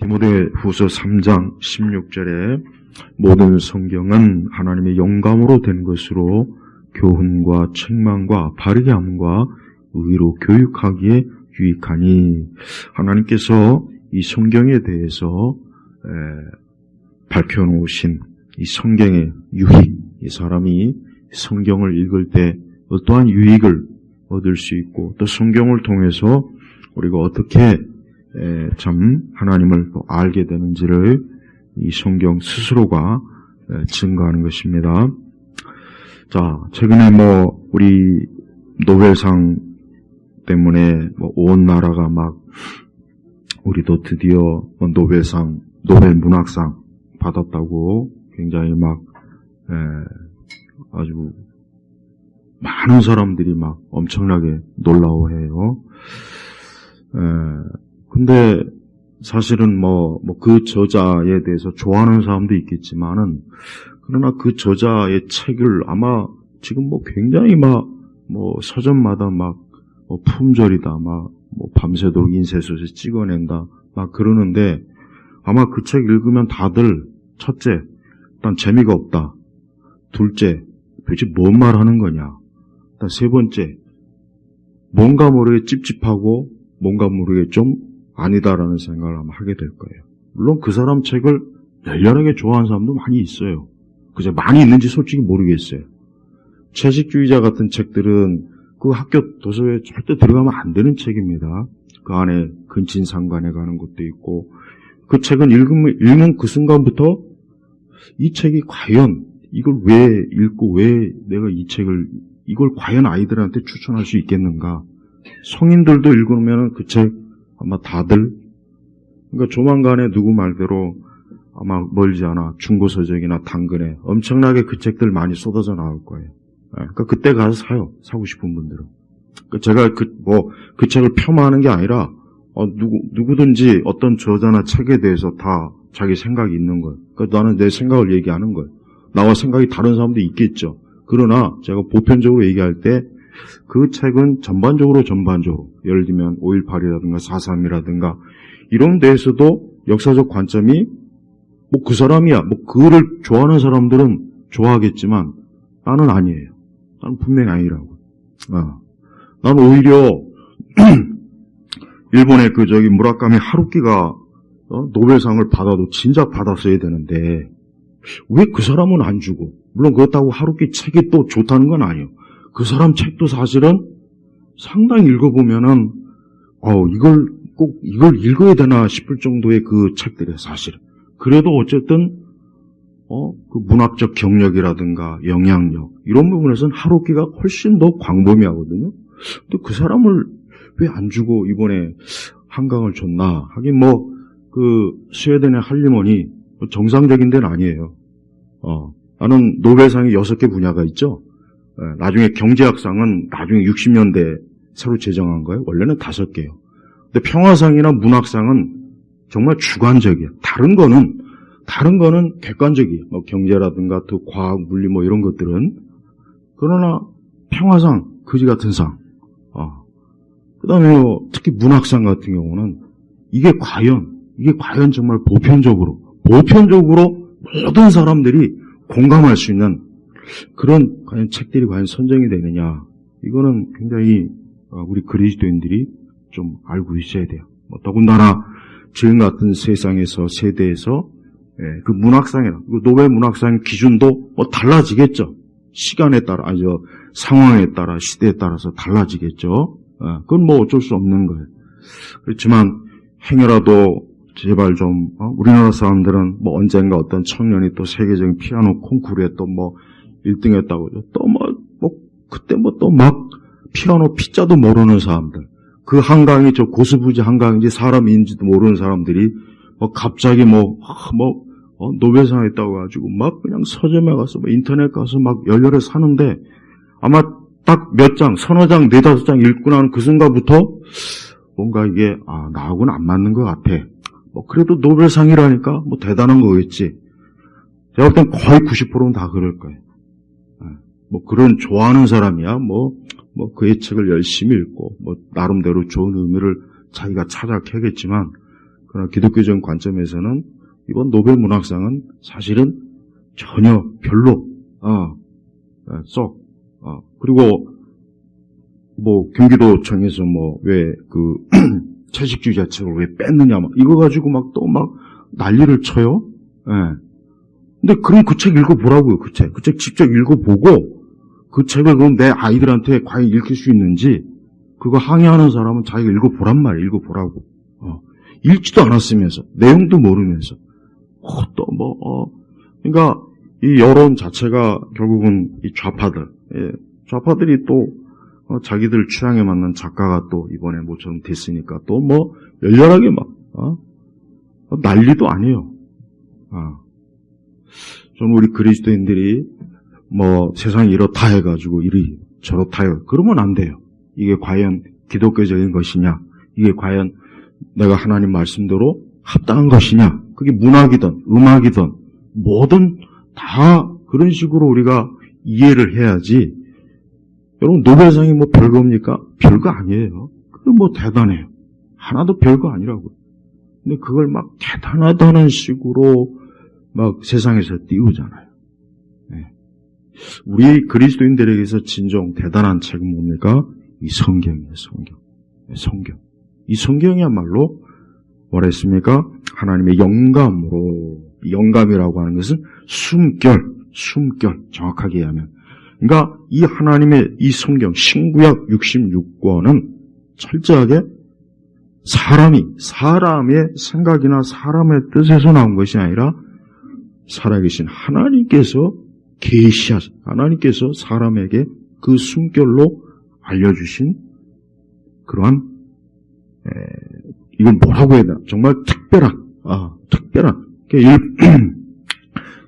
디모데후서 3장 16절에 모든 성경은 하나님의 영감으로 된 것으로 교훈과 책망과 바르게 함과 의로 교육하기에 유익하니, 하나님께서 이 성경에 대해서 밝혀놓으신 이 성경의 유익, 이 사람이 성경을 읽을 때 어떠한 유익을 얻을 수 있고, 또 성경을 통해서 우리가 어떻게 참 하나님을 또 알게 되는지를 이 성경 스스로가 증거하는 것입니다. 자, 최근에 우리 노벨상 때문에 온 나라가 우리도 드디어 노벨상, 노벨 문학상 받았다고 굉장히 아주 많은 사람들이 엄청나게 놀라워해요. 근데 사실은 그 저자에 대해서 좋아하는 사람도 있겠지만은, 그러나 그 저자의 책을 아마 지금 굉장히 서점마다 품절이다, 밤새도록 인쇄소에서 찍어낸다, 그러는데, 아마 그 책 읽으면 다들, 첫째, 일단 재미가 없다. 둘째, 도대체 뭔 말 하는 거냐. 일단 세 번째, 뭔가 모르게 찝찝하고, 뭔가 모르게 좀 아니다라는 생각을 아마 하게 될 거예요. 물론 그 사람 책을 열렬하게 좋아하는 사람도 많이 있어요. 그저 많이 있는지 솔직히 모르겠어요. 채식주의자 같은 책들은 그 학교 도서에 절대 들어가면 안 되는 책입니다. 그 안에 근친상간에 가는 것도 있고, 그 책은 읽는 그 순간부터 이 책이 과연 이걸 왜 읽고 왜 내가 이 책을 이걸 과연 아이들한테 추천할 수 있겠는가. 성인들도 읽으면 그 책 아마 다들, 그러니까 조만간에 누구 말대로 아마 멀지 않아 중고서적이나 당근에 엄청나게 그 책들 많이 쏟아져 나올 거예요. 그러니까 그때 가서 사요. 사고 싶은 분들은. 그러니까 제가 그 책을 폄하하는 게 아니라 누구든지 어떤 저자나 책에 대해서 다 자기 생각이 있는 거예요. 그러니까 나는 내 생각을 얘기하는 거예요. 나와 생각이 다른 사람도 있겠죠. 그러나 제가 보편적으로 얘기할 때 그 책은 전반적으로 예를 들면 5.18이라든가 4.3이라든가 이런 데에서도 역사적 관점이 그 사람이야. 그를 좋아하는 사람들은 좋아하겠지만 나는 아니에요. 나는 분명히 아니라고. 나는 오히려 일본의 무라카미 하루키가 노벨상을 받아도 진작 받았어야 되는데 왜 그 사람은 안 주고, 물론 그렇다고 하루키 책이 또 좋다는 건 아니에요. 그 사람 책도 사실은 상당히 읽어보면은 이걸 읽어야 되나 싶을 정도의 그 책들이에요, 사실은. 그래도 어쨌든 그 문학적 경력이라든가 영향력 이런 부분에서는 하루키가 훨씬 더 광범위하거든요. 근데 그 사람을 왜 안 주고 이번에 한강을 줬나 하긴 그 스웨덴의 할리먼이 정상적인 데는 아니에요. 나는 노벨상이 6개 분야가 있죠. 나중에 경제학상은 나중에 60년대 새로 제정한 거예요. 원래는 5개예요. 근데 평화상이나 문학상은 정말 주관적이에요. 다른 거는 객관적이에요. 경제라든가 또 과학, 물리 이런 것들은. 그러나 평화상, 거지 같은 상. 그다음에 특히 문학상 같은 경우는 이게 과연 정말 보편적으로 모든 사람들이 공감할 수 있는 그런 과연 책들이 과연 선정이 되느냐. 이거는 굉장히 우리 그리스도인들이 좀 알고 있어야 돼요. 더군다나 지금 같은 세대에서 그 문학상이나 그 노벨 문학상 기준도 달라지겠죠. 시간에 따라, 상황에 따라, 시대에 따라서 달라지겠죠. 그건 어쩔 수 없는 거예요. 그렇지만 행여라도 제발 좀 우리나라 사람들은 언젠가 어떤 청년이 또 세계적인 피아노 콩쿠르에 또 1등 했다고 그때 피아노 피자도 모르는 사람들, 그 한강이 저 고스부지 한강인지 사람인지도 모르는 사람들이 갑자기 노벨상 했다고 해가지고 그냥 서점에 가서 인터넷 가서 열렬히 사는데 아마 딱 몇 장, 서너 장, 4-5장 읽고 나는 그 순간부터 뭔가 이게 나하고는 안 맞는 것 같아. 그래도 노벨상이라니까 대단한 거겠지. 제가 볼 땐 거의 90%는 다 그럴 거예요. 그런 좋아하는 사람이야 그의 책을 열심히 읽고 나름대로 좋은 의미를 자기가 찾아내겠지만 그러나 기독교적 관점에서는 이번 노벨 문학상은 사실은 전혀 별로, 그리고 뭐 경기도청에서 왜 채식주의자 책을 왜 뺐느냐 이거 가지고 또 난리를 쳐요. 예. 근데 그럼 그 책 읽어보라고요. 그 책 직접 읽어보고 그 책을 그럼 내 아이들한테 과연 읽힐 수 있는지 그거 항의하는 사람은 자기가 읽어보란 말이에요. 읽어보라고. 읽지도 않았으면서 내용도 모르면서 그러니까 이 여론 자체가 결국은 이 좌파들이 또 자기들 취향에 맞는 작가가 또 이번에 모처럼 됐으니까 또 열렬하게 난리도 아니에요. 좀 우리 그리스도인들이 세상이 이렇다 해가지고 이리 저렇다 해 그러면 안 돼요. 이게 과연 기독교적인 것이냐? 이게 과연 내가 하나님 말씀대로 합당한 것이냐? 그게 문학이든 음악이든 뭐든 다 그런 식으로 우리가 이해를 해야지. 여러분 노벨상이 별거입니까? 별거 아니에요. 그게 대단해요. 하나도 별거 아니라고요. 근데 그걸 대단하다는 식으로 세상에서 띄우잖아요. 네. 우리 그리스도인들에게서 진정 대단한 책은 뭡니까? 이 성경이에요. 성경. 이 성경이야말로 뭐라 했습니까? 하나님의 영감으로, 영감이라고 하는 것은 숨결, 정확하게 얘기하면. 그러니까 이 하나님의 이 성경, 신구약 66권은 철저하게 사람의 생각이나 사람의 뜻에서 나온 것이 아니라 살아계신 하나님께서 하나님께서 사람에게 그 숨결로 알려주신 그러한 이건 뭐라고 해야 되나? 정말 특별한.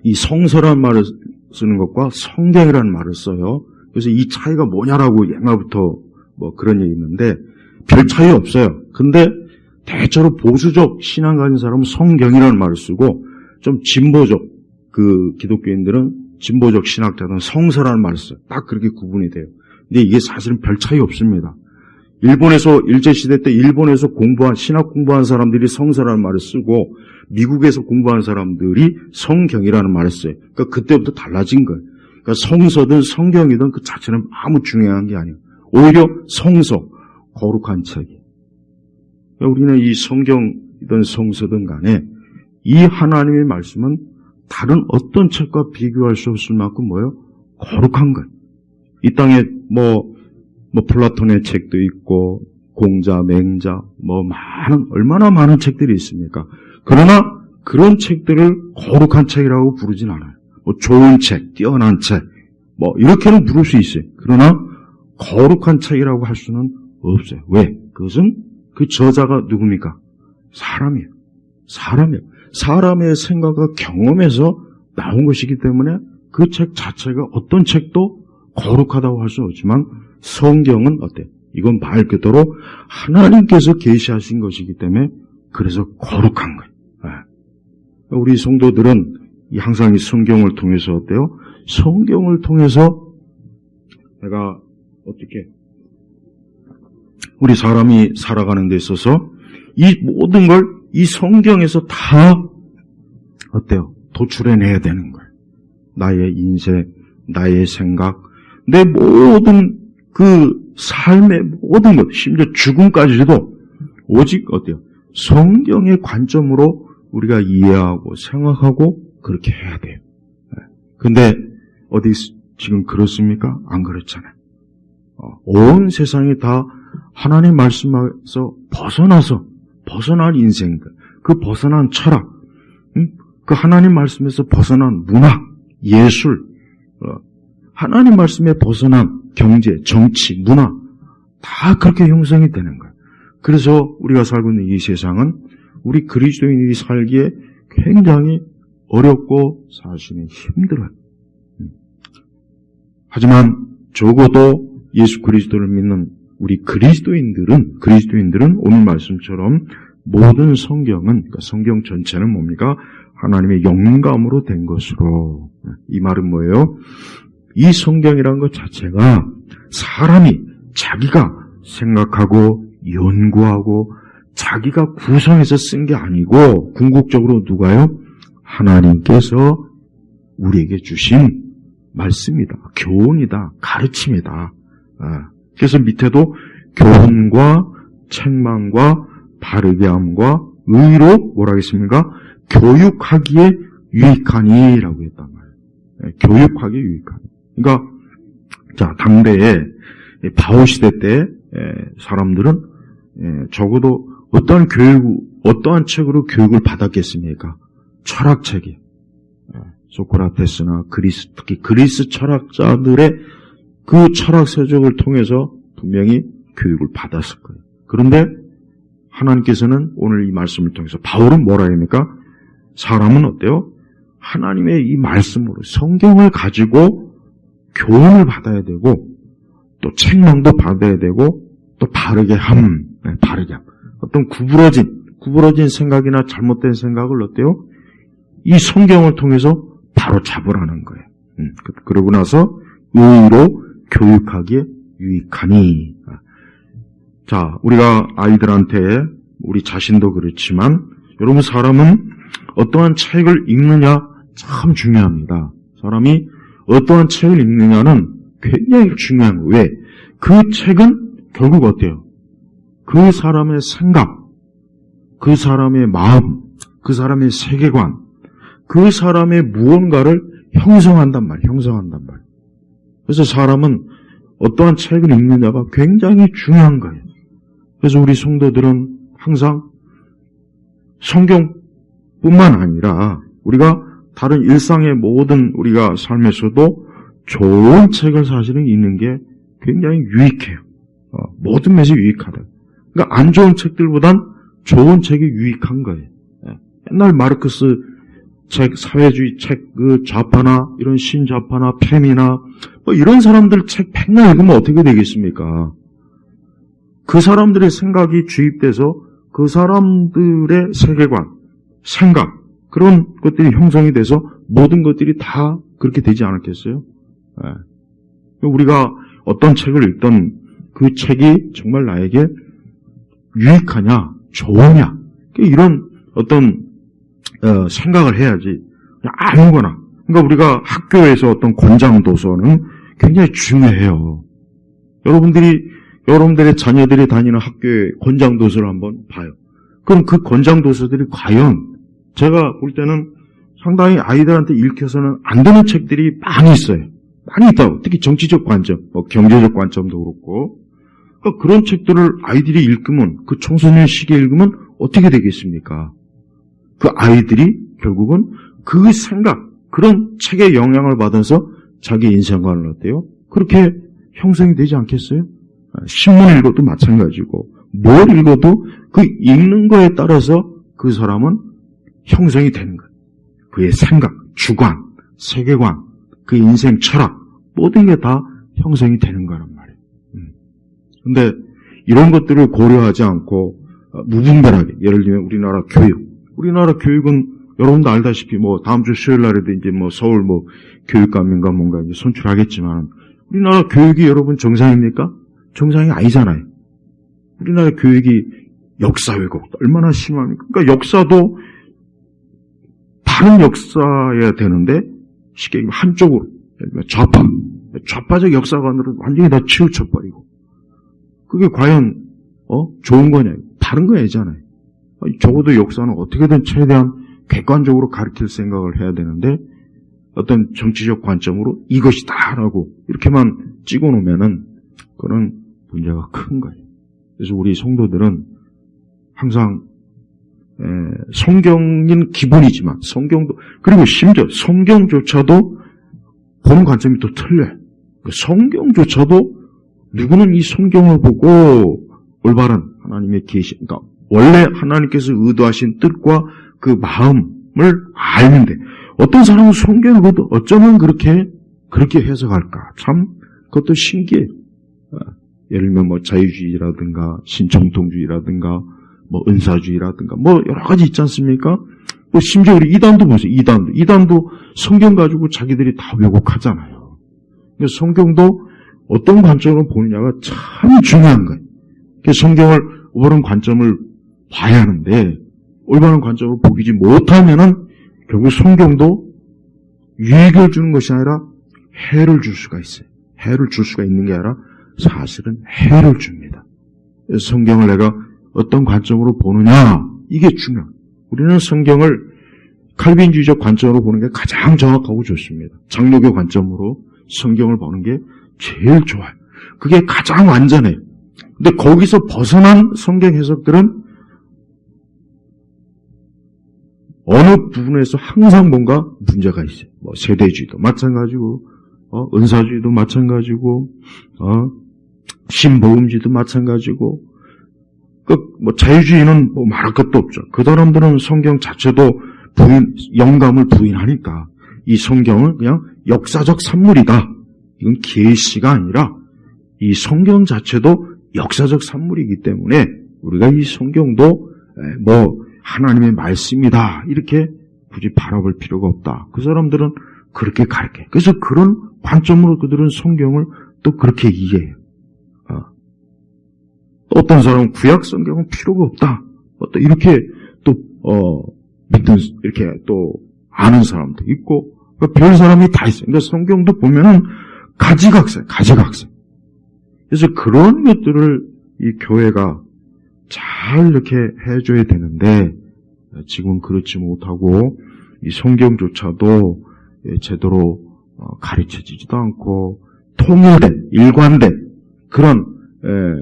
이 성서라는 말을 쓰는 것과 성경이라는 말을 써요. 그래서 이 차이가 뭐냐라고 옛날부터 그런 얘기 있는데 별 차이 없어요. 근데 대체로 보수적 신앙 가진 사람은 성경이라는 말을 쓰고 좀 진보적 기독교인들은 진보적 신학자들은 성서라는 말을 써요. 딱 그렇게 구분이 돼요. 근데 이게 사실은 별 차이 없습니다. 일제시대 때 일본에서 신학 공부한 사람들이 성서라는 말을 쓰고 미국에서 공부한 사람들이 성경이라는 말을 써요. 그러니까 그때부터 달라진 거예요. 그러니까 성서든 성경이든 그 자체는 아무 중요한 게 아니에요. 오히려 성서, 거룩한 책이. 그러니까 우리는 이 성경이든 성서든 간에 이 하나님의 말씀은 다른 어떤 책과 비교할 수 없을 만큼 거룩한 거예요. 이 땅에 플라톤의 책도 있고, 공자, 맹자, 얼마나 많은 책들이 있습니까? 그러나 그런 책들을 거룩한 책이라고 부르진 않아요. 좋은 책, 뛰어난 책, 이렇게는 부를 수 있어요. 그러나 거룩한 책이라고 할 수는 없어요. 왜? 그것은 그 저자가 누굽니까? 사람이에요. 사람의 생각과 경험에서 나온 것이기 때문에 그 책 자체가 어떤 책도 거룩하다고 할 수는 없지만 성경은 어때요? 이건 말 그대로 하나님께서 계시하신 것이기 때문에 그래서 거룩한 거예요. 우리 성도들은 항상 이 성경을 통해서 어때요? 성경을 통해서 내가 어떻게 우리 사람이 살아가는 데 있어서 이 모든 걸 이 성경에서 다 어때요? 도출해내야 되는 거예요. 나의 인생, 나의 생각, 내 모든 삶의 모든 것, 심지어 죽음까지도 오직 어때요? 성경의 관점으로 우리가 이해하고 생각하고 그렇게 해야 돼요. 근데 어디 지금 그렇습니까? 안 그렇잖아요. 온 세상이 다 하나님 말씀에서 벗어난 인생, 그 벗어난 철학, 그 하나님 말씀에서 벗어난 문학, 예술, 하나님 말씀에 벗어난 경제, 정치, 문화 다 그렇게 형성이 되는 거예요. 그래서 우리가 살고 있는 이 세상은 우리 그리스도인이 살기에 굉장히 어렵고 사실은 힘들어요. 하지만 적어도 예수 그리스도를 믿는 우리 그리스도인들은 오늘 말씀처럼 모든 성경은, 그러니까 성경 전체는 뭡니까? 하나님의 영감으로 된 것으로. 이 말은 뭐예요? 이 성경이라는 것 자체가 사람이 자기가 생각하고 연구하고 자기가 구성해서 쓴 게 아니고 궁극적으로 누가요? 하나님께서 우리에게 주신 말씀이다. 교훈이다. 가르침이다. 그래서 밑에도 교훈과 책망과 바르게 함과 의로 뭐라 하겠습니까? 교육하기에 유익하니라고 했단 말이에요. 교육하기에 유익하니. 그러니까 자, 당대에 바오 시대 때 사람들은 적어도 어떠한 책으로 교육을 받았겠습니까? 철학책이. 소크라테스나 특히 그리스 철학자들의 그 철학 세적을 통해서 분명히 교육을 받았을 거예요. 그런데 하나님께서는 오늘 이 말씀을 통해서 바울은 뭐라 합니까? 사람은 어때요? 하나님의 이 말씀으로 성경을 가지고 교훈을 받아야 되고 또 책망도 받아야 되고 또 바르게 함. 어떤 구부러진 생각이나 잘못된 생각을 어때요? 이 성경을 통해서 바로 잡으라는 거예요. 그러고 나서 의로 교육하기에 유익하니. 자, 우리가 아이들한테 우리 자신도 그렇지만 여러분 사람은 어떠한 책을 읽느냐 참 중요합니다. 사람이 어떠한 책을 읽느냐는 굉장히 중요한 거예요. 왜? 그 책은 결국 어때요? 그 사람의 생각, 그 사람의 마음, 그 사람의 세계관, 그 사람의 무언가를 형성한단 말이에요. 그래서 사람은 어떠한 책을 읽느냐가 굉장히 중요한 거예요. 그래서 우리 성도들은 항상 성경뿐만 아니라 우리가 다른 일상의 모든 우리가 삶에서도 좋은 책을 사실은 읽는 게 굉장히 유익해요. 모든 면에서 유익하다. 그러니까 안 좋은 책들보단 좋은 책이 유익한 거예요. 옛날 마르크스 책, 사회주의 책, 그 좌파나 이런 신좌파나 페미나 뭐 이런 사람들 책 맨날 읽으면 어떻게 되겠습니까? 그 사람들의 생각이 주입돼서 그 사람들의 세계관, 생각 그런 것들이 형성이 돼서 모든 것들이 다 그렇게 되지 않았겠어요? 우리가 어떤 책을 읽던 그 책이 정말 나에게 유익하냐, 좋으냐 이런 어떤 생각을 해야지. 그냥 아무거나. 그러니까 우리가 학교에서 어떤 권장 도서는 굉장히 중요해요. 여러분들의 자녀들이 다니는 학교의 권장 도서를 한번 봐요. 그럼 그 권장 도서들이 과연 제가 볼 때는 상당히 아이들한테 읽혀서는 안 되는 책들이 많이 있어요. 많이 있다고. 특히 정치적 관점, 경제적 관점도 그렇고. 그러니까 그런 책들을 아이들이 읽으면, 그 청소년 시기에 읽으면 어떻게 되겠습니까? 그 아이들이 결국은 그 생각, 그런 책의 영향을 받아서 자기 인생관을 어때요? 그렇게 형성이 되지 않겠어요? 신문 읽어도 마찬가지고, 뭘 읽어도 그 읽는 거에 따라서 그 사람은 형성이 되는 거예요. 그의 생각, 주관, 세계관, 그 인생 철학, 모든 게 다 형성이 되는 거란 말이에요. 근데 이런 것들을 고려하지 않고 무분별하게, 예를 들면 우리나라 교육은 여러분도 알다시피 다음 주 수요일 날에도 이제 서울 교육감인가 뭔가 이제 선출하겠지만 우리나라 교육이 여러분 정상입니까? 정상이 아니잖아요. 우리나라 교육이 역사 왜곡도 얼마나 심합니까? 그러니까 역사도 바른 역사여야 되는데 쉽게 얘기하면 한쪽으로 좌파적 역사관으로 완전히 다 치우쳐버리고 그게 과연 좋은 거냐? 바른 거 아니잖아요. 적어도 역사는 어떻게든 최대한 객관적으로 가르칠 생각을 해야 되는데 어떤 정치적 관점으로 이것이다라고 이렇게만 찍어놓으면은 그런 문제가 큰 거예요. 그래서 우리 성도들은 항상 성경은 기본이지만 성경도 그리고 심지어 성경조차도 보는 관점이 또 틀려요. 성경조차도 누구는 이 성경을 보고 올바른 하나님의 계시, 그러니까 원래 하나님께서 의도하신 뜻과 그 마음을 알는데 어떤 사람은 성경을 보도 어쩌면 그렇게 해석할까? 참 그것도 신기해요. 예를 들면 자유주의라든가 신정통주의라든가 은사주의라든가 여러 가지 있지 않습니까? 심지어 우리 이단도 보세요. 이단도 성경 가지고 자기들이 다 왜곡하잖아요. 그래서 성경도 어떤 관점으로 보느냐가 참 중요한 거예요. 성경을 옳은 관점을 봐야 하는데 올바른 관점으로 보이지 못하면은 결국 성경도 유익을 주는 것이 아니라 해를 줄 수가 있어요. 해를 줄 수가 있는 게 아니라 사실은 해를 줍니다. 성경을 내가 어떤 관점으로 보느냐, 이게 중요해요. 우리는 성경을 칼빈주의적 관점으로 보는 게 가장 정확하고 좋습니다. 장로교 관점으로 성경을 보는 게 제일 좋아요. 그게 가장 완전해요. 근데 거기서 벗어난 성경 해석들은 어느 부분에서 항상 뭔가 문제가 있어요. 뭐 세대주의도 마찬가지고, 은사주의도 마찬가지고, 신복음주의도 마찬가지고, 뭐 자유주의는 뭐 말할 것도 없죠. 그 사람들은 성경 자체도 영감을 부인하니까 이 성경은 그냥 역사적 산물이다. 이건 계시가 아니라 이 성경 자체도 역사적 산물이기 때문에 우리가 이 성경도 뭐 하나님의 말씀이다 이렇게 굳이 바라볼 필요가 없다. 그 사람들은 그렇게 가르쳐요. 그래서 그런 관점으로 그들은 성경을 또 그렇게 이해해요. 어떤 사람은 구약 성경은 필요가 없다. 또 이렇게 또 믿는 이렇게 또 아는 사람도 있고 별 사람이 다 있어요. 그러니까 성경도 보면은 가지각색. 그래서 그런 것들을 이 교회가 잘 이렇게 해줘야 되는데 지금은 그렇지 못하고 이 성경조차도 제대로 가르쳐지지도 않고 통일된 일관된 그런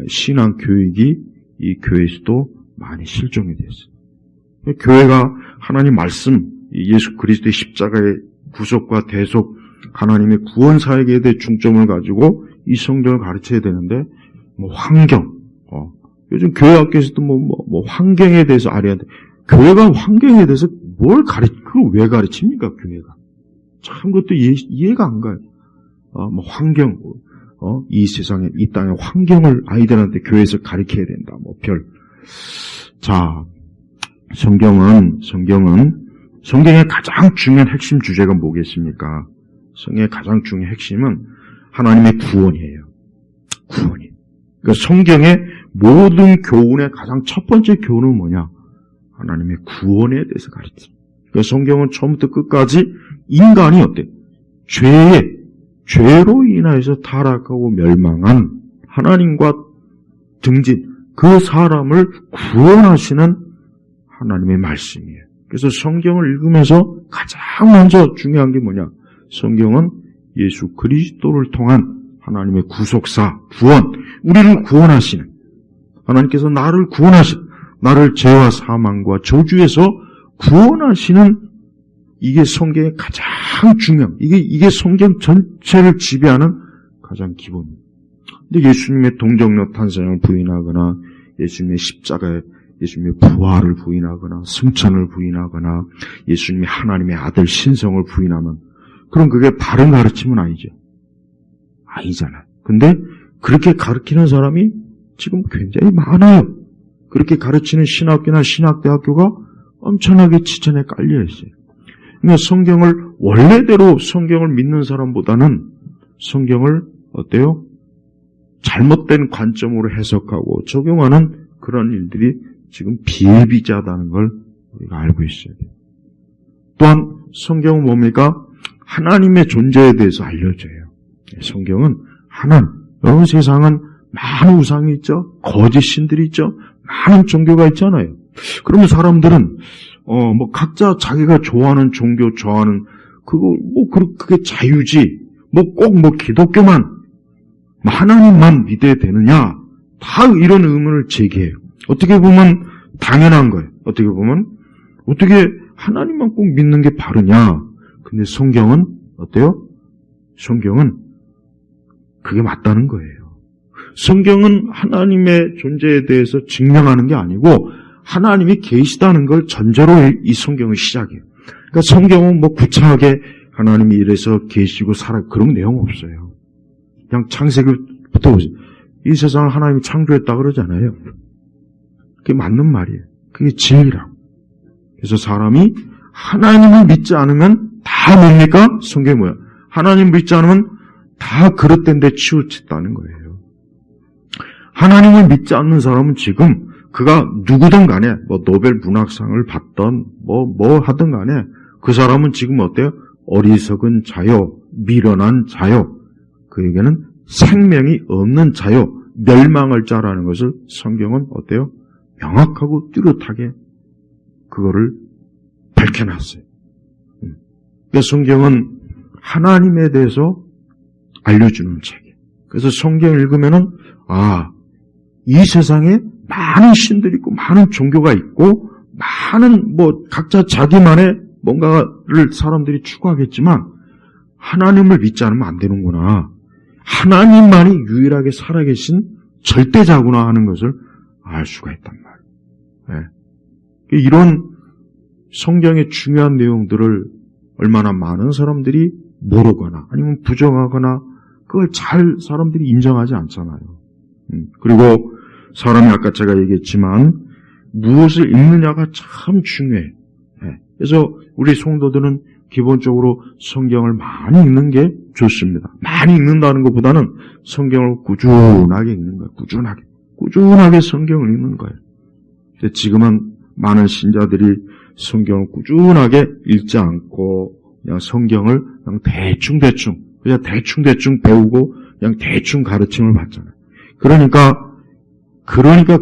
신앙 교육이 이 교회에서도 많이 실종이 됐어요. 교회가 하나님 말씀, 예수 그리스도의 십자가의 구속과 대속, 하나님의 구원 사역에 대해 중점을 가지고 이 성경을 가르쳐야 되는데 뭐 환경, 요즘 교회 학교에서도 뭐 환경에 대해서 알아야 돼. 교회가 환경에 대해서 그걸 왜 가르칩니까, 교회가? 참 그것도 이해가 안 가요. 뭐 환경, 이 세상에, 이 땅의 환경을 아이들한테 교회에서 가르쳐야 된다, 뭐 자, 성경의 가장 중요한 핵심 주제가 뭐겠습니까? 성경의 가장 중요한 핵심은 하나님의 구원이에요. 구원이. 그러니까 성경의 모든 교훈의 가장 첫 번째 교훈은 뭐냐? 하나님의 구원에 대해서 가르칩니다. 그러니까 성경은 처음부터 끝까지 인간이 어때? 죄로 인하여서 타락하고 멸망한 하나님과 등진 그 사람을 구원하시는 하나님의 말씀이에요. 그래서 성경을 읽으면서 가장 먼저 중요한 게 뭐냐? 성경은 예수 그리스도를 통한 하나님의 구속사, 구원, 우리를 구원하시는 하나님께서 나를 죄와 사망과 저주에서 구원하시는 이게 성경의 가장 중요한, 이게 성경 전체를 지배하는 가장 기본입니다. 근데 예수님의 동정녀 탄생을 부인하거나, 예수님의 십자가에, 예수님의 부활을 부인하거나, 승천을 부인하거나, 예수님의 하나님의 아들 신성을 부인하면, 그럼 그게 바른 가르침은 아니죠. 아니잖아요. 근데 그렇게 가르치는 사람이 지금 굉장히 많아요. 그렇게 가르치는 신학교나 신학대학교가 엄청나게 지천에 깔려 있어요. 그러니까 성경을 원래대로 성경을 믿는 사람보다는 성경을 어때요? 잘못된 관점으로 해석하고 적용하는 그런 일들이 지금 비일비재하다는 걸 우리가 알고 있어야 돼요. 또한 성경은 뭡니까? 하나님의 존재에 대해서 알려줘요. 성경은 하나님, 세상은 많은 우상이 있죠. 거짓 신들이 있죠. 많은 종교가 있잖아요. 그러면 사람들은 뭐 각자 자기가 좋아하는 종교, 좋아하는 그게 자유지. 꼭 기독교만 하나님만 믿어야 되느냐? 다 이런 의문을 제기해요. 어떻게 보면 당연한 거예요. 어떻게 하나님만 꼭 믿는 게 바르냐? 근데 성경은 어때요? 성경은 그게 맞다는 거예요. 성경은 하나님의 존재에 대해서 증명하는 게 아니고 하나님이 계시다는 걸 전제로 이 성경을 시작해요. 그러니까 성경은 뭐 구차하게 하나님이 이래서 계시고 살아 그런 내용 없어요. 그냥 창세기부터 보세요. 이 세상을 하나님이 창조했다 그러잖아요. 그게 맞는 말이에요. 그게 진리라고. 그래서 사람이 하나님을 믿지 않으면 다 뭡니까? 성경이 뭐야? 하나님 믿지 않으면 다 그릇된 데 치우쳤다는 거예요. 하나님을 믿지 않는 사람은 지금 그가 누구든 간에 뭐 노벨 문학상을 받던 뭐 하든 간에 그 사람은 지금 어때요? 어리석은 자요, 미련한 자요. 그에게는 생명이 없는 자요, 멸망할 자라는 것을 성경은 어때요? 명확하고 뚜렷하게 그거를 밝혀놨어요. 그러니까 성경은 하나님에 대해서 알려주는 책이에요. 그래서 성경을 읽으면은 이 세상에 많은 신들이 있고 많은 종교가 있고 많은 각자 자기만의 뭔가를 사람들이 추구하겠지만 하나님을 믿지 않으면 안 되는구나. 하나님만이 유일하게 살아계신 절대자구나 하는 것을 알 수가 있단 말이에요. 네. 이런 성경의 중요한 내용들을 얼마나 많은 사람들이 모르거나 아니면 부정하거나 그걸 잘 사람들이 인정하지 않잖아요. 그리고 사람이 아까 제가 얘기했지만 무엇을 읽느냐가 참 중요해요. 그래서 우리 성도들은 기본적으로 성경을 많이 읽는 게 좋습니다. 많이 읽는다는 것보다는 성경을 꾸준하게 읽는 거예요. 꾸준하게 성경을 읽는 거예요. 근데 지금은 많은 신자들이 성경을 꾸준하게 읽지 않고 그냥 성경을 그냥 대충 배우고 그냥 대충 가르침을 받잖아요. 그러니까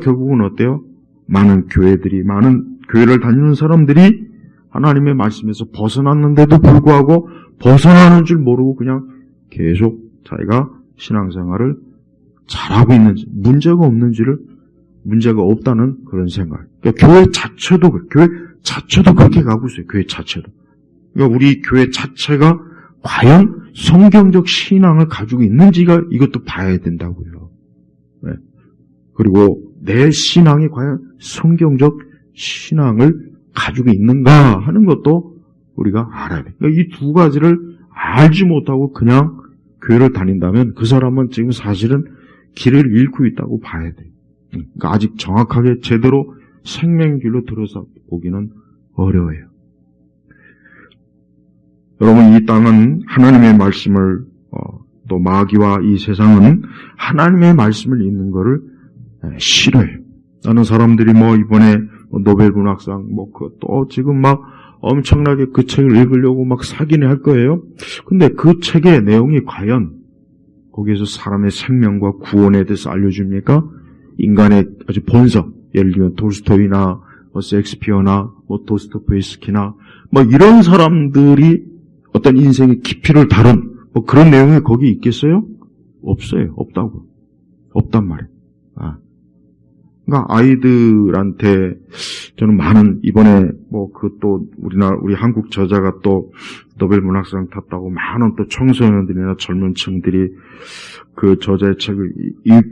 결국은 어때요? 많은 교회를 다니는 사람들이 하나님의 말씀에서 벗어났는데도 불구하고 벗어나는 줄 모르고 그냥 계속 자기가 신앙생활을 잘하고 있는지, 문제가 없다는 그런 생각. 그러니까 교회 자체도 그렇게 가고 있어요. 교회 자체도. 그러니까 우리 교회 자체가 과연 성경적 신앙을 가지고 있는지가 이것도 봐야 된다고요. 네. 그리고 내 신앙이 과연 성경적 신앙을 가지고 있는가 하는 것도 우리가 알아야 돼요. 그러니까 이 두 가지를 알지 못하고 그냥 교회를 다닌다면 그 사람은 지금 사실은 길을 잃고 있다고 봐야 돼요. 그러니까 아직 정확하게 제대로 생명길로 들어서 보기는 어려워요. 여러분, 이 땅은 하나님의 말씀을 또 마귀와 이 세상은 하나님의 말씀을 읽는 것을 싫어해요. 나는 사람들이 이번에 노벨 문학상 또 지금 막 엄청나게 그 책을 읽으려고 막 사기는 할 거예요. 근데 그 책의 내용이 과연 거기에서 사람의 생명과 구원에 대해서 알려줍니까? 인간의 아주 본성, 예를 들면 돌스토이나 셰익스피어나 도스토옙스키나 이런 사람들이 어떤 인생의 깊이를 다룬 그런 내용이 거기 있겠어요? 없어요. 없단 말이에요. 그러니까 아이들한테 저는 많은 이번에 우리 한국 저자가 또 노벨 문학상 탔다고 많은 또 청소년들이나 젊은 층들이 그 저자의 책을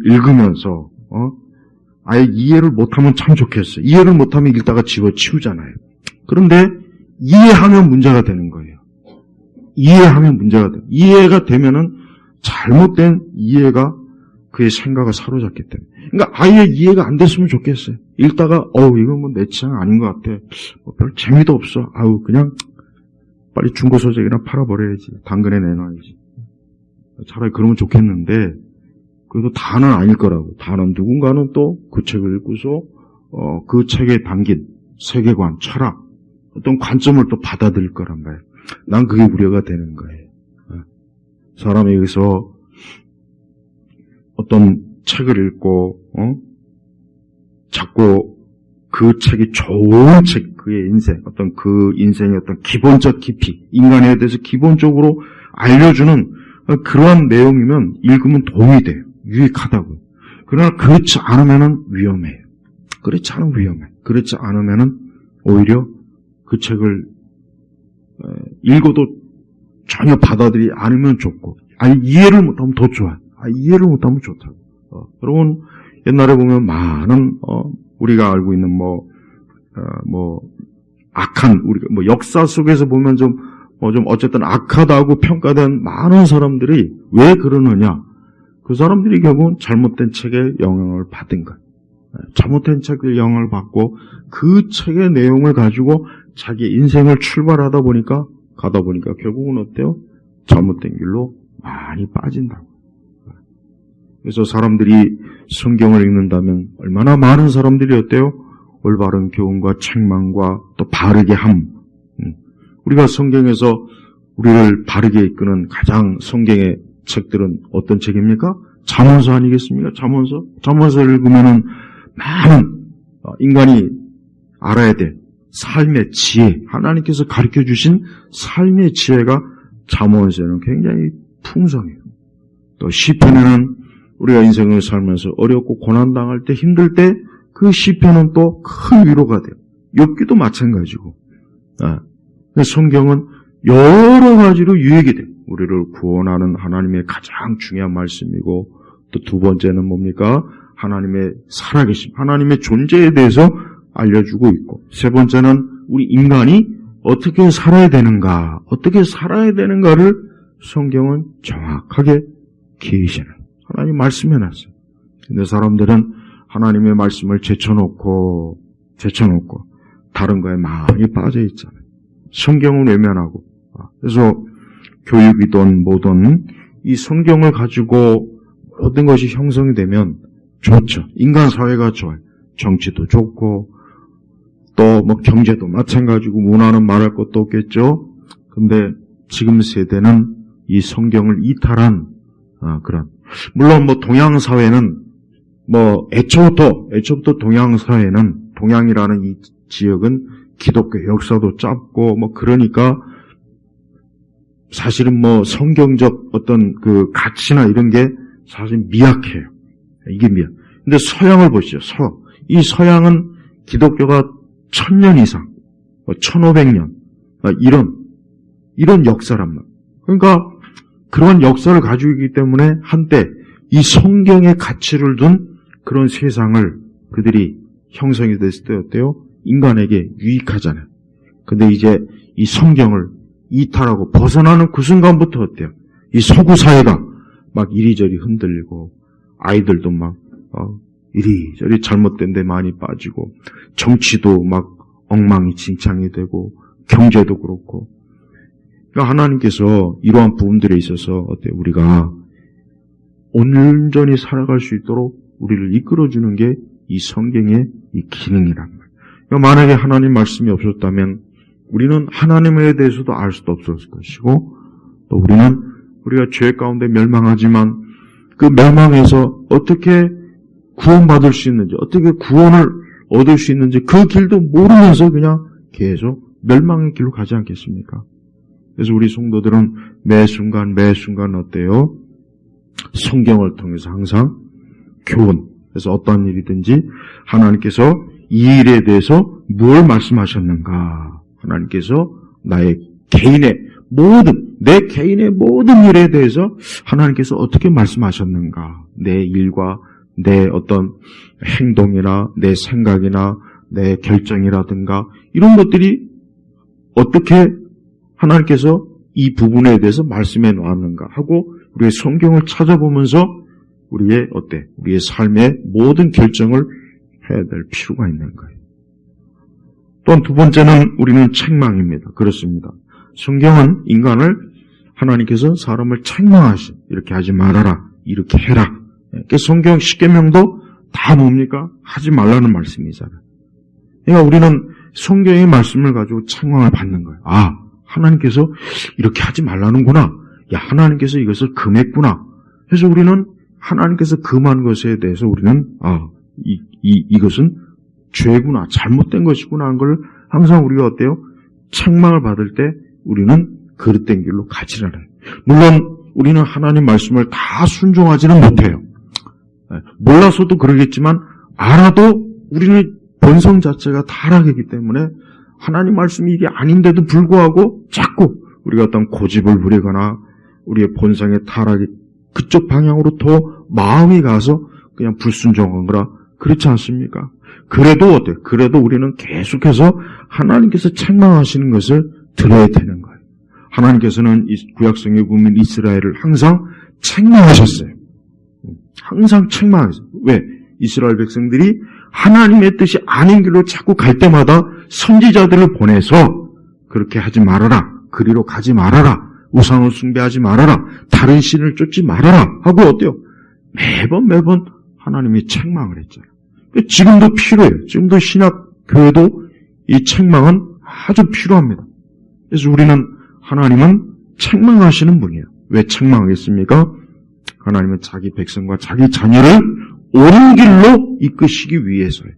읽으면서 아예 이해를 못하면 참 좋겠어요. 이해를 못하면 읽다가 집어치우잖아요. 그런데 이해하면 문제가 되는 거예요. 이해가 되면은 잘못된 이해가 그의 생각을 사로잡기 때문에. 그러니까 아예 이해가 안 됐으면 좋겠어요. 읽다가 이건 내 취향 아닌 것 같아. 별 재미도 없어. 그냥 빨리 중고서적이나 팔아버려야지. 당근에 내놔야지. 차라리 그러면 좋겠는데 그래도 다는 아닐 거라고. 다는 누군가는 또 그 책을 읽고서 그 책에 담긴 세계관, 철학, 어떤 관점을 또 받아들일 거란 말이에요. 난 그게 우려가 되는 거예요. 사람이 여기서 어떤 책을 읽고 자꾸 그 책이 좋은 책, 그의 인생, 그 인생의 어떤 기본적 깊이, 인간에 대해서 기본적으로 알려주는 그러한 내용이면 읽으면 도움이 돼요. 유익하다고요. 그러나 그렇지 않으면은 위험해요. 그렇지 않으면은 오히려 그 책을 읽어도 전혀 받아들이지 않으면 좋고, 이해를 못하면 더 좋아요. 이해를 못하면 좋다고. 여러분, 옛날에 보면 많은, 우리가 알고 있는 악한, 우리가 역사 속에서 보면 좀 어쨌든 악하다고 평가된 많은 사람들이 왜 그러느냐? 그 사람들이 결국은 잘못된 책의 영향을 받은 거예요. 잘못된 책의 영향을 받고 그 책의 내용을 가지고 자기 인생을 가다 보니까 결국은 어때요? 잘못된 길로 많이 빠진다고. 그래서 사람들이 성경을 읽는다면 얼마나 많은 사람들이 어때요? 올바른 교훈과 책망과 또 바르게 함. 우리가 성경에서 우리를 바르게 이끄는 가장 성경의 책들은 어떤 책입니까? 잠언서 아니겠습니까? 잠언서. 잠언서를 읽으면은 많은 인간이 알아야 될 삶의 지혜, 하나님께서 가르쳐 주신 삶의 지혜가 잠언서에는 굉장히 풍성해요. 또 시편에는 우리가 인생을 살면서 어렵고 고난당할 때, 힘들 때 그 시편은 또 큰 위로가 돼요. 욥기도 마찬가지고. 성경은 여러 가지로 유익이 돼요. 우리를 구원하는 하나님의 가장 중요한 말씀이고, 또 두 번째는 뭡니까? 하나님의 살아계심, 하나님의 존재에 대해서 알려주고 있고, 세 번째는 우리 인간이 어떻게 살아야 되는가, 어떻게 살아야 되는가를 성경은 정확하게 계시는 하나님 말씀해놨어요. 근데 사람들은 하나님의 말씀을 제쳐놓고 다른 거에 많이 빠져 있잖아요. 성경은 외면하고. 그래서 교육이든 뭐든 이 성경을 가지고 모든 것이 형성이 되면 좋죠. 인간 사회가 좋아요. 정치도 좋고 또 뭐 경제도 마찬가지고 문화는 말할 것도 없겠죠. 근데 지금 세대는 이 성경을 이탈한 그런, 물론 뭐 동양 사회는 뭐 애초부터 동양 사회는, 동양이라는 이 지역은 기독교 역사도 짧고 뭐 그러니까 사실은 뭐 성경적 어떤 그 가치나 이런 게 사실 미약해요. 이게 근데 서양을 보시죠. 이 서양은 기독교가 1000년 이상, 1500년 이런 역사란 말이에요. 그러니까 그런 역사를 가지고 있기 때문에 한때 이 성경의 가치를 둔 그런 세상을 그들이 형성이 됐을 때 어때요? 인간에게 유익하잖아요. 근데 이제 이 성경을 이탈하고 벗어나는 그 순간부터 어때요? 이 서구 사회가 막 이리저리 흔들리고 아이들도 막 이리저리 잘못된 데 많이 빠지고 정치도 막 엉망진창이 되고 경제도 그렇고. 그러니까 하나님께서 이러한 부분들에 있어서 어때요? 우리가 온전히 살아갈 수 있도록 우리를 이끌어주는 게 이 성경의 이 기능이란 말이에요. 그러니까 만약에 하나님 말씀이 없었다면 우리는 하나님에 대해서도 알 수도 없었을 것이고, 또 우리가 죄 가운데 멸망하지만 그 멸망에서 어떻게 구원받을 수 있는지, 어떻게 구원을 얻을 수 있는지 그 길도 모르면서 그냥 계속 멸망의 길로 가지 않겠습니까? 그래서 우리 성도들은 매 순간 어때요? 성경을 통해서 항상 교훈, 그래서 어떤 일이든지 하나님께서 이 일에 대해서 뭘 말씀하셨는가, 하나님께서 내 개인의 모든 일에 대해서 하나님께서 어떻게 말씀하셨는가, 내 일과 내 어떤 행동이나 내 생각이나 내 결정이라든가 이런 것들이 어떻게 하나님께서 이 부분에 대해서 말씀해 놓았는가 하고 우리의 성경을 찾아보면서 우리의 삶의 모든 결정을 해야 될 필요가 있는 거예요. 또한 두 번째는 우리는 책망입니다. 그렇습니다. 성경은 인간을, 하나님께서 사람을 책망하신, 이렇게 하지 말아라, 이렇게 해라. 성경 10계명도 다 뭡니까? 하지 말라는 말씀이잖아요. 그러니까 우리는 성경의 말씀을 가지고 책망을 받는 거예요. 하나님께서 이렇게 하지 말라는구나. 하나님께서 이것을 금했구나. 그래서 우리는 하나님께서 금한 것에 대해서 우리는 이것은 죄구나, 잘못된 것이구나 하는 걸 항상 우리가 어때요? 책망을 받을 때 우리는 그릇된 길로 가지라는. 물론 우리는 하나님 말씀을 다 순종하지는 못해요. 몰라서도 그러겠지만 알아도 우리는 본성 자체가 타락이기 때문에 하나님 말씀이 이게 아닌데도 불구하고 자꾸 우리가 어떤 고집을 부리거나 우리의 본성의 타락이 그쪽 방향으로 더 마음이 가서 그냥 불순종한 거라 그렇지 않습니까? 그래도 어때요? 그래도 우리는 계속해서 하나님께서 책망하시는 것을 들어야 되는 거예요. 하나님께서는 구약성경에 보면 이스라엘을 항상 책망하셨어요. 항상 책망하셨어요. 왜? 이스라엘 백성들이 하나님의 뜻이 아닌 길로 자꾸 갈 때마다 선지자들을 보내서 그렇게 하지 말아라, 그리로 가지 말아라, 우상을 숭배하지 말아라, 다른 신을 쫓지 말아라 하고 어때요? 매번 하나님이 책망을 했잖아요. 지금도 필요해요. 지금도 신약 교회도 이 책망은 아주 필요합니다. 그래서 우리는 하나님은 책망하시는 분이에요. 왜 책망하겠습니까? 하나님은 자기 백성과 자기 자녀를 옳은 길로 이끄시기 위해서예요.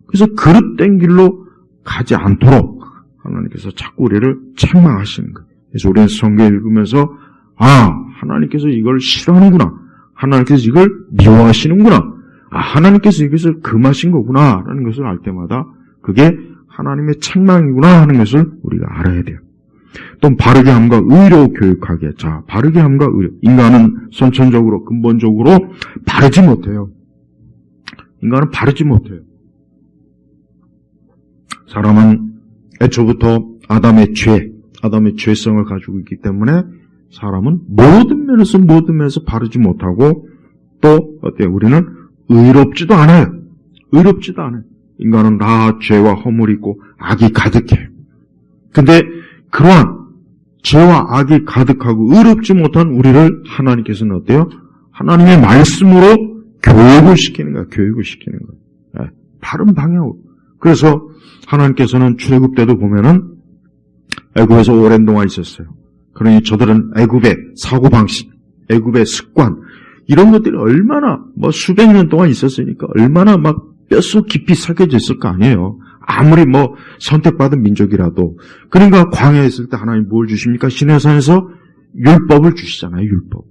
그래서 그릇된 길로 가지 않도록 하나님께서 자꾸 우리를 책망하시는 거예요. 그래서 우리는 성경 읽으면서 하나님께서 이걸 싫어하는구나. 하나님께서 이걸 미워하시는구나. 하나님께서 이것을 금하신 거구나 라는 것을 알 때마다 그게 하나님의 책망이구나 하는 것을 우리가 알아야 돼요. 또 바르게 함과 의로 교육하게. 자, 바르게 함과 의로. 인간은 선천적으로 근본적으로 바르지 못해요. 인간은 바르지 못해요. 사람은 애초부터 아담의 죄성을 가지고 있기 때문에 사람은 모든 면에서 바르지 못하고 또 어때요? 우리는 의롭지도 않아요. 의롭지도 않아요. 인간은 다 죄와 허물이 있고 악이 가득해요. 근데 그러한 죄와 악이 가득하고 의롭지 못한 우리를 하나님께서는 어때요? 하나님의 말씀으로 교육을 시키는 거예요. 바른 방향으로. 그래서 하나님께서는 출애굽 때도 보면은 애굽에서 오랜 동안 있었어요. 그러니 저들은 애굽의 사고방식, 애굽의 습관 이런 것들이 얼마나 수백 년 동안 있었으니까 얼마나 막 뼛속 깊이 새겨져 있을 거 아니에요. 아무리 선택받은 민족이라도. 그러니까 광야에 있을 때 하나님 뭘 주십니까? 시내산에서 율법을 주시잖아요. 율법.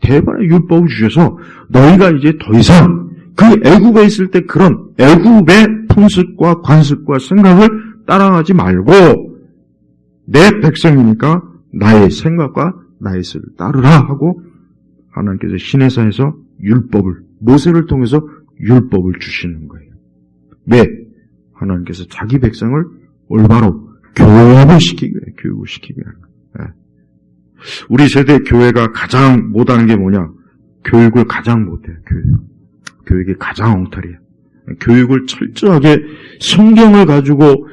대반의 율법을 주셔서 너희가 이제 더 이상 그 애굽에 있을 때 그런 애굽의 풍습과 관습과 생각을 따라가지 말고 내 백성이니까 나의 생각과 나의 뜻을 따르라 하고 하나님께서 시내산에서 모세를 통해서 율법을 주시는 거예요. 왜? 하나님께서 자기 백성을 올바로 교육을 시키기 위한 거예요. 우리 세대 교회가 가장 못하는 게 뭐냐? 교육을 가장 못해요. 교육이 가장 엉터리예요. 교육을 철저하게 성경을 가지고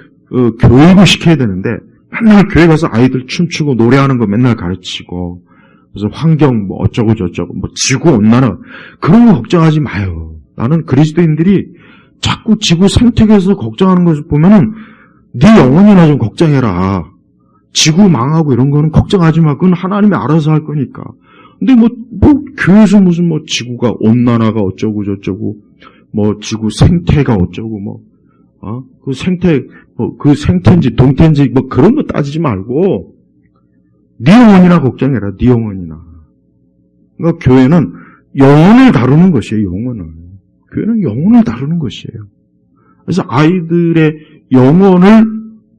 교육을 시켜야 되는데 맨날 교회 가서 아이들 춤추고 노래하는 거 맨날 가르치고 그래서 환경 어쩌고 저쩌고 지구 온난화 그런 거 걱정하지 마요. 나는 그리스도인들이 자꾸 지구 생태계에서 걱정하는 것을 보면은 네 영혼이나 좀 걱정해라. 지구 망하고 이런 거는 걱정하지 마. 그건 하나님이 알아서 할 거니까. 근데 교회에서 무슨 지구가 온난화가 어쩌고 저쩌고 지구 생태가 어쩌고 그 생태 그 생태인지 동태인지 그런 거 따지지 말고 네 영혼이나 걱정해라. 네 영혼이나. 그러니까 교회는 영혼을 다루는 것이에요. 교회는 영혼을 다루는 것이에요. 그래서 아이들의 영혼을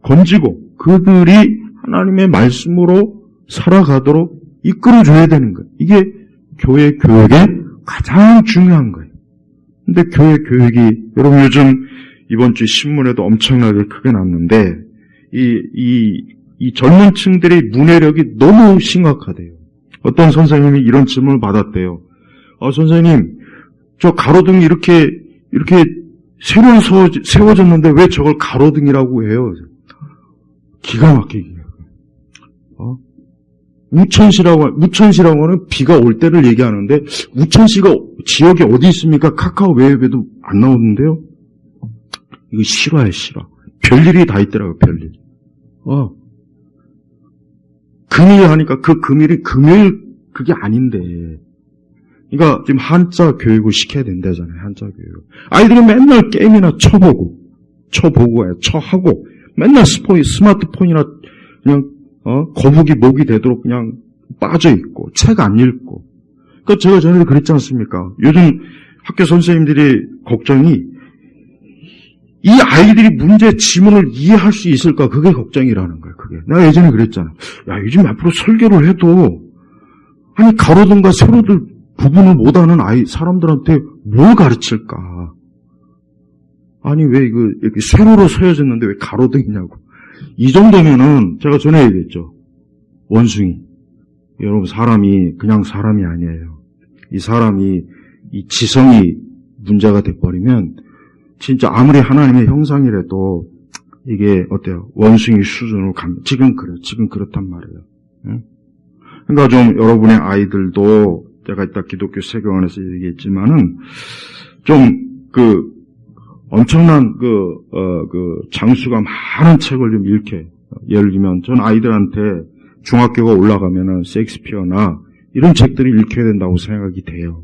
건지고 그들이 하나님의 말씀으로 살아가도록 이끌어줘야 되는 거예요. 이게 교회 교육의 가장 중요한 거예요. 근데 교회 교육이 여러분 요즘 이번 주 신문에도 엄청나게 크게 났는데 이 젊은 층들의 문해력이 너무 심각하대요. 어떤 선생님이 이런 질문을 받았대요. 선생님, 저 가로등이 이렇게 새로 세워졌는데 왜 저걸 가로등이라고 해요? 기가 막히게. 우천시라고 하는 비가 올 때를 얘기하는데 우천시가 지역이 어디 있습니까? 카카오 웹에도 안 나오는데요. 이거 실화예요, 실화. 별일이 다 있더라고요, 별일. 금일 하니까 그 금일이 금요일 그게 아닌데. 그러니까 지금 한자 교육을 시켜야 된다잖아요, 한자 교육. 아이들은 맨날 게임이나 쳐보고 쳐하고 맨날 스마트폰이나 그냥 거북이 목이 되도록 그냥 빠져있고, 책 안 읽고. 그러니까 제가 전에도 그랬지 않습니까? 요즘 학교 선생님들이 걱정이 이 아이들이 문제 지문을 이해할 수 있을까? 그게 걱정이라는 거예요, 그게. 내가 예전에 그랬잖아. 야, 요즘 앞으로 설교를 해도, 가로등과 세로들 구분을 못하는 사람들한테 뭘 가르칠까? 왜 이렇게 세로로 서여졌는데 왜 가로등이냐고. 이 정도면은 제가 전에 얘기했죠. 원숭이. 여러분 사람이 그냥 사람이 아니에요. 이 지성이 문제가 돼버리면 진짜 아무리 하나님의 형상이라도 이게 어때요? 원숭이 수준으로 가면 지금 그렇단 말이에요. 응? 그러니까 좀 여러분의 아이들도 제가 이따 기독교 세계관에서 얘기했지만은, 좀, 엄청난 장수가 많은 책을 좀 읽게. 예를 들면, 전 아이들한테 중학교가 올라가면은 셰익스피어나 이런 책들을 읽혀야 된다고 생각이 돼요.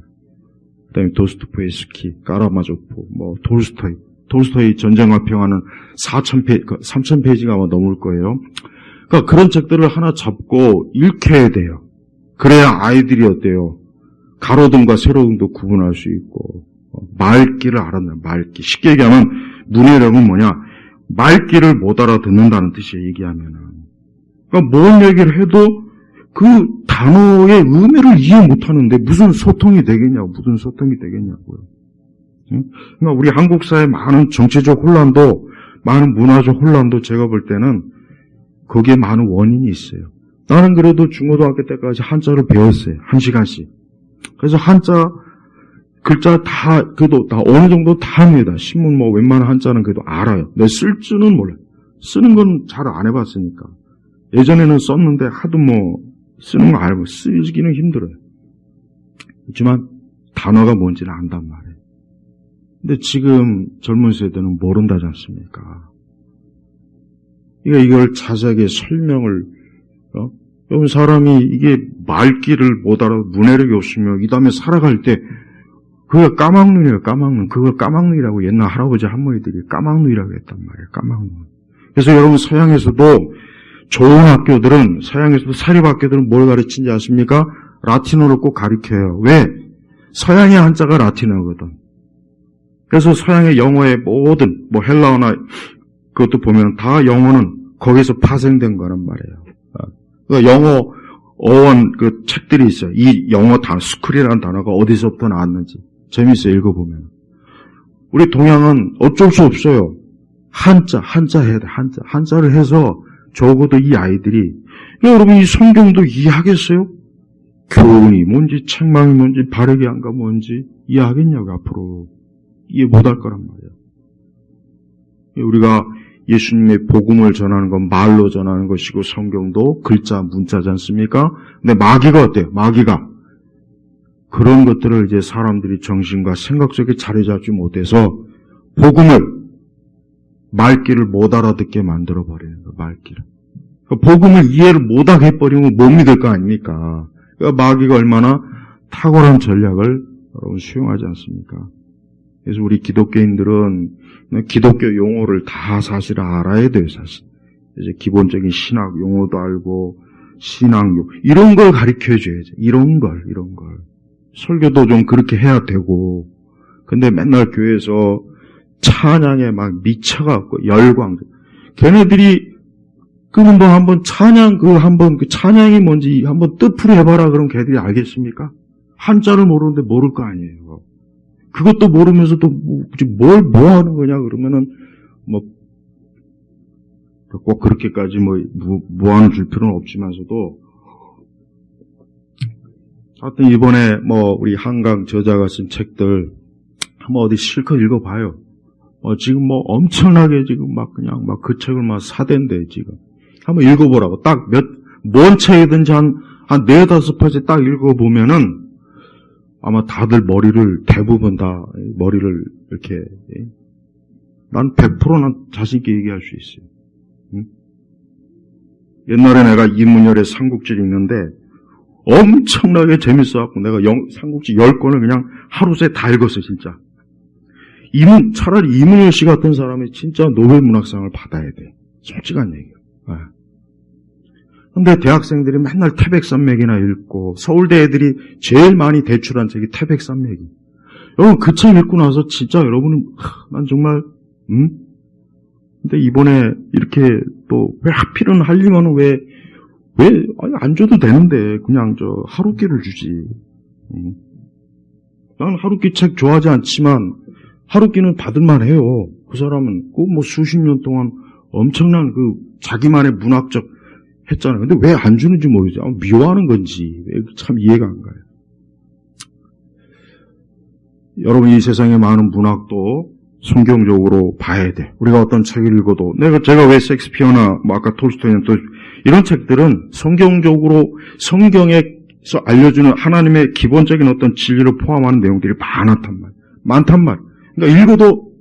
그 다음에 도스토옙스키, 까라마조프, 톨스토이 전쟁과 평화는 3,000페이지가 아마 넘을 거예요. 그러니까 그런 책들을 하나 잡고 읽혀야 돼요. 그래야 아이들이 어때요? 가로등과 세로등도 구분할 수 있고, 말귀를 알았나, 말귀. 쉽게 얘기하면, 문해력은 뭐냐? 말귀를 못 알아듣는다는 뜻이에요, 얘기하면은. 그러니까 뭔 얘기를 해도 그 단어의 의미를 이해 못 하는데 무슨 소통이 되겠냐고요. 그러니까 우리 한국 사회의 많은 정치적 혼란도, 많은 문화적 혼란도 제가 볼 때는 거기에 많은 원인이 있어요. 나는 그래도 중고등학교 때까지 한자를 배웠어요. 1시간씩. 그래서 한자, 글자 그래도 다 어느 정도 다 합니다. 신문 웬만한 한자는 그래도 알아요. 근데 쓸 줄은 몰라요. 쓰는 건 잘 안 해봤으니까. 예전에는 썼는데 하도 쓰는 거 알고 쓰기는 힘들어요. 그렇지만 단어가 뭔지는 안단 말이에요. 근데 지금 젊은 세대는 모른다지 않습니까? 이걸 자세하게 설명을, 여러분 사람이 이게 말귀를 못 알아, 문해력이 없으면 이 다음에 살아갈 때 그거 까막눈이에요, 까막눈. 그걸 까막눈이라고 옛날 할아버지 할머니들이 까막눈이라고 했단 말이에요, 까막눈. 그래서 여러분 서양에서도 좋은 학교들은, 서양에서도 사립학교들은 뭘 가르치는지 아십니까? 라틴어를 꼭 가르쳐요. 왜? 서양의 한자가 라틴어거든. 그래서 서양의 영어의 모든, 헬라어나 그것도 보면 다 영어는 거기서 파생된 거란 말이에요. 그러니까 영어 어원 책들이 있어요. 이 영어 단어, 스쿨이라는 단어가 어디서부터 나왔는지. 재밌어요, 읽어보면. 우리 동양은 어쩔 수 없어요. 한자 해야 돼, 한자를 해서 적어도 이 아이들이, 여러분 이 성경도 이해하겠어요? 교훈이 뭔지, 책망이 뭔지, 바르게 한가 뭔지 이해하겠냐고, 앞으로. 이해 못할 거란 말이에요. 우리가 예수님의 복음을 전하는 건 말로 전하는 것이고, 성경도 글자, 문자지 않습니까? 근데 마귀가 어때요? 마귀가 그런 것들을 이제 사람들이 정신과 생각 속에 자리 잡지 못해서 복음을, 말귀를 못 알아듣게 만들어버리는 거예요, 말귀를. 복음을 이해를 못하게 해버리면 못 믿을 거 아닙니까? 그러니까 마귀가 얼마나 탁월한 전략을 여러분 수용하지 않습니까? 그래서 우리 기독교인들은 기독교 용어를 다 사실 알아야 돼요, 사실. 이제 기본적인 신학 용어도 알고, 신앙용, 이런 걸 가르쳐 줘야죠. 이런 걸. 설교도 좀 그렇게 해야 되고, 근데 맨날 교회에서 찬양에 막 미쳐갖고, 열광. 걔네들이, 그러면 너 한번 찬양, 그 찬양이 뭔지 한번 뜻풀이 해봐라. 그럼 걔들이 알겠습니까? 한자를 모르는데 모를 거 아니에요. 그것도 모르면서 또 뭐 하는 거냐 그러면은 꼭 그렇게까지 무한을 줄 필요는 없지만서도 하여튼 이번에 우리 한강 저자가 쓴 책들 한번 어디 실컷 읽어봐요. 지금 엄청나게 지금 그냥 그 책을 사댄대 지금. 한번 읽어보라고. 딱 뭔 책이든지 한 4-5페이지 딱 읽어보면은 아마 다들 대부분 다 머리를 이렇게, 난 100% 자신있게 얘기할 수 있어요. 응? 옛날에 내가 이문열의 삼국지를 읽는데 엄청나게 재밌어갖고 내가 삼국지 10권을 그냥 하루 새에 다 읽었어요, 진짜. 차라리 이문열 씨 같은 사람이 진짜 노벨 문학상을 받아야 돼. 솔직한 얘기예요. 근데 대학생들이 맨날 태백산맥이나 읽고, 서울대 애들이 제일 많이 대출한 책이 태백산맥이. 여러분, 그 책 읽고 나서 진짜 여러분은, 난 정말, 근데 이번에 이렇게 또, 왜 하필은 하려면 아니, 안 줘도 되는데, 그냥 하루키를 주지. 난 하루키 책 좋아하지 않지만, 하루키는 받을만 해요. 그 사람은 수십 년 동안 엄청난 자기만의 문학적 했잖아요. 근데 왜 안 주는지 모르죠. 미워하는 건지 참 이해가 안 가요. 여러분 이 세상에 많은 문학도 성경적으로 봐야 돼. 우리가 어떤 책을 읽어도 제가 왜 셰익스피어나 아까 톨스토이나 또 이런 책들은 성경적으로 성경의 그래서 알려주는 하나님의 기본적인 어떤 진리를 포함하는 내용들이 많단 말. 그러니까 읽어도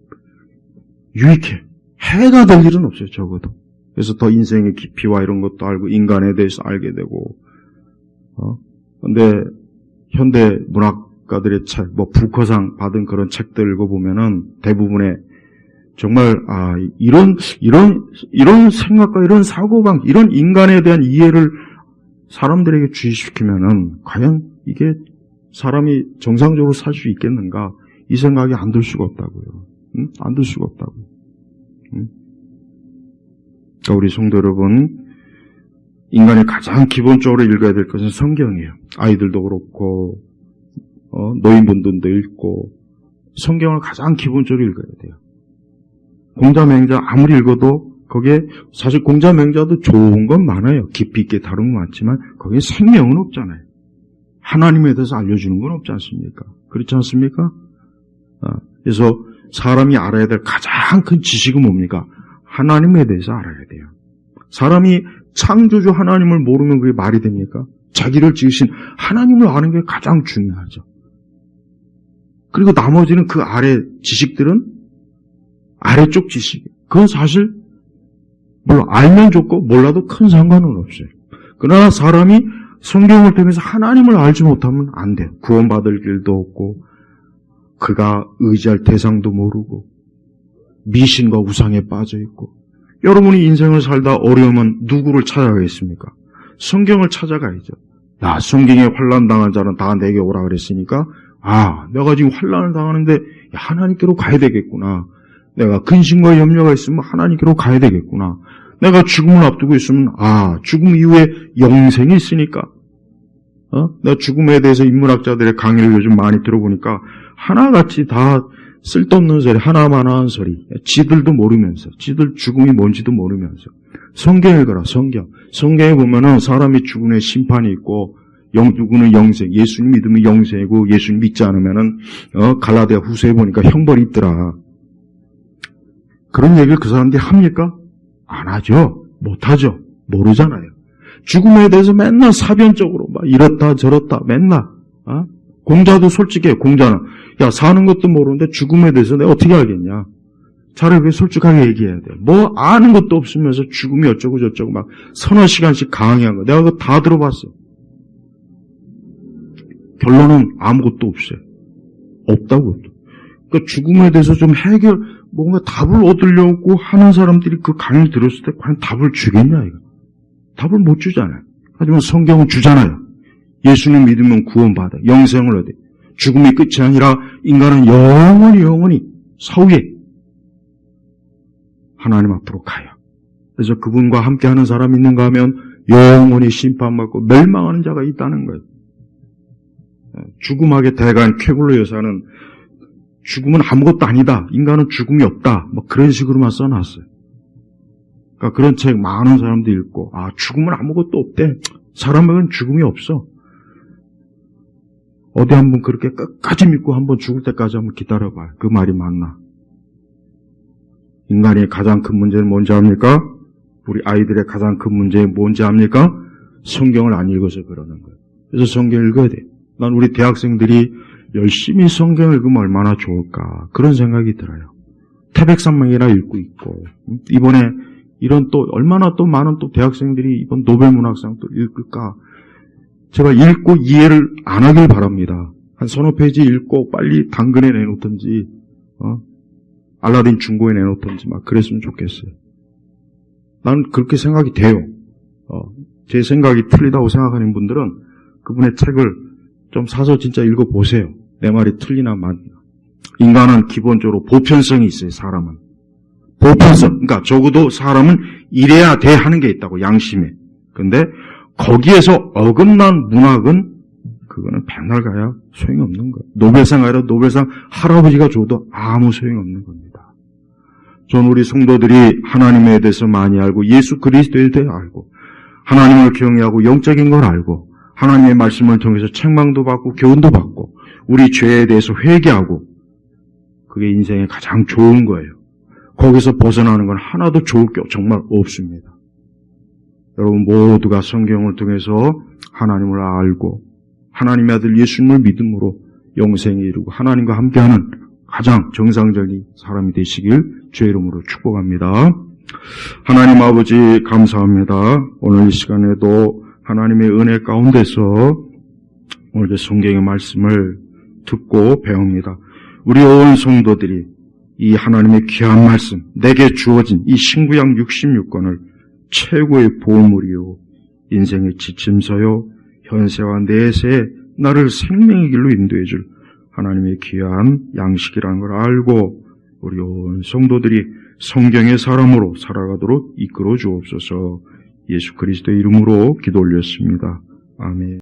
유익해. 해가 될 일은 없어요, 적어도. 그래서 더 인생의 깊이와 이런 것도 알고 인간에 대해서 알게 되고. 근데 현대 문학가들의 책, 부커상 받은 그런 책들 읽어보면은 대부분의 정말 이런 생각과 이런 사고방, 이런 인간에 대한 이해를 사람들에게 주입시키면은 과연 이게 사람이 정상적으로 살 수 있겠는가? 이 생각이 안 들 수가 없다고요. 응? 안 들 수가 없다고. 응? 그러니까 우리 성도 여러분, 인간이 가장 기본적으로 읽어야 될 것은 성경이에요. 아이들도 그렇고 노인분들도 읽고 성경을 가장 기본적으로 읽어야 돼요. 공자맹자 아무리 읽어도 거기에 사실 공자맹자도 좋은 건 많아요. 깊이 있게 다룬 건 많지만 거기에 생명은 없잖아요. 하나님에 대해서 알려주는 건 없지 않습니까? 그렇지 않습니까? 그래서 사람이 알아야 될 가장 큰 지식은 뭡니까? 하나님에 대해서 알아야 돼요. 사람이 창조주 하나님을 모르면 그게 말이 됩니까? 자기를 지으신 하나님을 아는 게 가장 중요하죠. 그리고 나머지는 그 아래 지식들은 아래쪽 지식이에요. 그건 사실 물론 알면 좋고 몰라도 큰 상관은 없어요. 그러나 사람이 성경을 통해서 하나님을 알지 못하면 안 돼요. 구원받을 길도 없고 그가 의지할 대상도 모르고 미신과 우상에 빠져 있고. 여러분이 인생을 살다 어려우면 누구를 찾아가겠습니까? 성경을 찾아가야죠. 성경에 환난 당한 자는 다 내게 오라 그랬으니까 내가 지금 환난을 당하는데 하나님께로 가야 되겠구나. 내가 근심과 염려가 있으면 하나님께로 가야 되겠구나. 내가 죽음을 앞두고 있으면 죽음 이후에 영생이 있으니까. 내가 죽음에 대해서 인문학자들의 강의를 요즘 많이 들어보니까 하나같이 다 쓸데없는 소리, 하나만 하는 소리. 지들도 모르면서, 지들 죽음이 뭔지도 모르면서. 성경 읽어라, 성경. 성경에 보면은 사람이 죽음의 심판이 있고, 누구는 영생, 예수님 믿으면 영생이고, 예수님 믿지 않으면은, 갈라디아 후서에 보니까 형벌이 있더라. 그런 얘기를 그 사람들이 합니까? 안 하죠. 못 하죠. 모르잖아요. 죽음에 대해서 맨날 사변적으로, 이렇다 저렇다, 맨날, 공자도 솔직해요. 공자는 사는 것도 모르는데 죽음에 대해서 내가 어떻게 알겠냐. 차라리 그게 솔직하게 얘기해야 돼. 아는 것도 없으면서 죽음이 어쩌고 저쩌고 서너 시간씩 강의한 거 내가 그거 다 들어봤어요. 결론은 아무것도 없어요. 없다고. 그러니까 죽음에 대해서 좀 뭔가 답을 얻으려고 하는 사람들이 그 강의를 들었을 때 과연 답을 주겠냐 이거. 답을 못 주잖아요. 하지만 성경은 주잖아요. 예수님 믿으면 구원받아. 영생을 얻어. 죽음이 끝이 아니라 인간은 영원히 사후에 하나님 앞으로 가요. 그래서 그분과 함께하는 사람이 있는가 하면 영원히 심판받고 멸망하는 자가 있다는 거예요. 죽음하게 대간 쾌굴로 여사는 죽음은 아무것도 아니다. 인간은 죽음이 없다. 그런 식으로만 써놨어요. 그러니까 그런 책 많은 사람도 읽고 죽음은 아무것도 없대. 사람에게는 죽음이 없어. 어디 한번 그렇게 끝까지 믿고 한번 죽을 때까지 한번 기다려봐요. 그 말이 맞나? 인간의 가장 큰 문제는 뭔지 압니까? 우리 아이들의 가장 큰 문제는 뭔지 압니까? 성경을 안 읽어서 그러는 거예요. 그래서 성경 읽어야 돼요. 난 우리 대학생들이 열심히 성경을 읽으면 얼마나 좋을까 그런 생각이 들어요. 태백산맥이나 읽고 있고 이번에 이런 또 얼마나 또 많은 또 대학생들이 이번 노벨문학상 또 읽을까. 제가 읽고 이해를 안 하길 바랍니다. 한 서너 페이지 읽고 빨리 당근에 내놓든지 알라딘 중고에 내놓든지 그랬으면 좋겠어요. 나는 그렇게 생각이 돼요. 제 생각이 틀리다고 생각하는 분들은 그분의 책을 좀 사서 진짜 읽어보세요. 내 말이 틀리나 맞나. 인간은 기본적으로 보편성이 있어요. 사람은. 보편성. 그러니까 적어도 사람은 이래야 돼 하는 게 있다고. 양심에. 근데 거기에서 어긋난 문학은 그거는 백날 가야 소용이 없는 거예요. 노벨상 아니라 노벨상 할아버지가 줘도 아무 소용이 없는 겁니다. 전 우리 성도들이 하나님에 대해서 많이 알고 예수 그리스도에 대해 알고 하나님을 경외하고 영적인 걸 알고 하나님의 말씀을 통해서 책망도 받고 교훈도 받고 우리 죄에 대해서 회개하고 그게 인생에 가장 좋은 거예요. 거기서 벗어나는 건 하나도 좋을 게 정말 없습니다. 여러분 모두가 성경을 통해서 하나님을 알고 하나님의 아들 예수님을 믿음으로 영생에 이르고 하나님과 함께하는 가장 정상적인 사람이 되시길 주의 이름으로 축복합니다. 하나님 아버지 감사합니다. 오늘 이 시간에도 하나님의 은혜 가운데서 오늘 성경의 말씀을 듣고 배웁니다. 우리 온 성도들이 이 하나님의 귀한 말씀, 내게 주어진 이 신구약 66권을 최고의 보물이요, 인생의 지침서요, 현세와 내세에 나를 생명의 길로 인도해 줄 하나님의 귀한 양식이라는 걸 알고 우리 온 성도들이 성경의 사람으로 살아가도록 이끌어 주옵소서. 예수 그리스도의 이름으로 기도 올렸습니다. 아멘.